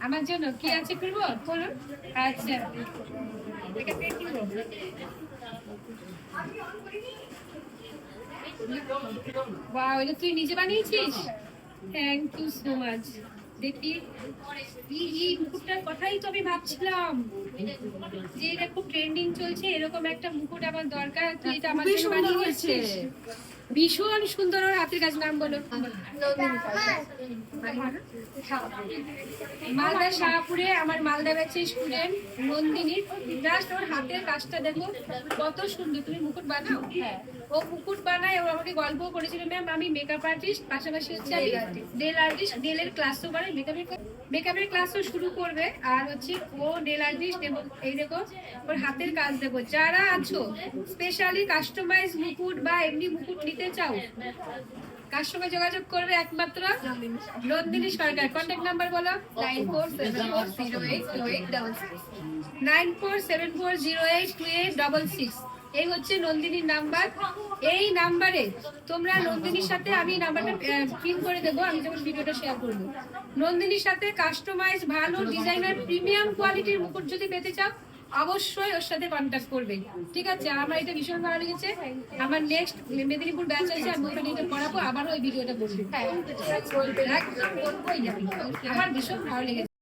আমার জন্য কি আছে করবো বলুন। আচ্ছা বাহ, এটা তুই নিজে বানিয়েছিস? Thank you so much. দেখি এই মুকুটটার কথাই তো আমি ভাবছিলাম যে এটা খুব ট্রেন্ডিং চলছে, এরকম একটা মুকুট আমার দরকার। তুই এটা আমার জন্য বানিয়েছিস, ভীষণ সুন্দর। ওর হাতের কাজ নাম বলো। মালদা শাহপুরে আমার মালদা ব্যাচের স্টুডেন্ট নন্দিনী। জাস্ট ওর হাতের কাজটা দেখো কত সুন্দর। তুমি মুকুট বানাও? হ্যাঁ, ও মুকুট বানায়। ও আমাকে গল্প করেছিল, ম্যাম আমি মেকআপ আর্টিস্ট, পাশাপাশি হচ্ছে নেল আর্টিস্ট। নেলের ক্লাসও করে, মেকআপের ক্লাসও শুরু করবে। আর হচ্ছে ও নেল আর্টিস্ট এবং এই দেখো ওর হাতের কাজ দেখো। যারা আছো স্পেশালি কাস্টমাইজ মুকুট বা এমনি মুকুট নিতে চাও, কার সঙ্গে যোগাযোগ করবে? একমাত্র নন্দিনী সরকার। কন্ট্যাক্ট নাম্বার বলো। 9474082866। এই হচ্ছে নন্দিনীর নাম্বার। এই নাম্বারে তোমরা নন্দিনীর সাথে, আমি নাম্বারটা পিন করে দেবো আমি যখন ভিডিওটা শেয়ার করবো। নন্দিনীর সাথে কাস্টমাইজ ভালো ডিজাইনার প্রিমিয়াম কোয়ালিটির মুকুট যদি পেতে চাও, অবশ্যই ওর সাথে কন্ট্যাক্ট করবে। ঠিক আছে? আমার এটা ভীষণ ভালো লেগেছে। আমার নেক্সট মেদিনীপুর ব্যাচ আছে, আমি ওখানে এটা পড়াবো, আবারও ওই ভিডিওটা বলবো। হ্যাঁ, আমার ভীষণ ভালো লেগেছে।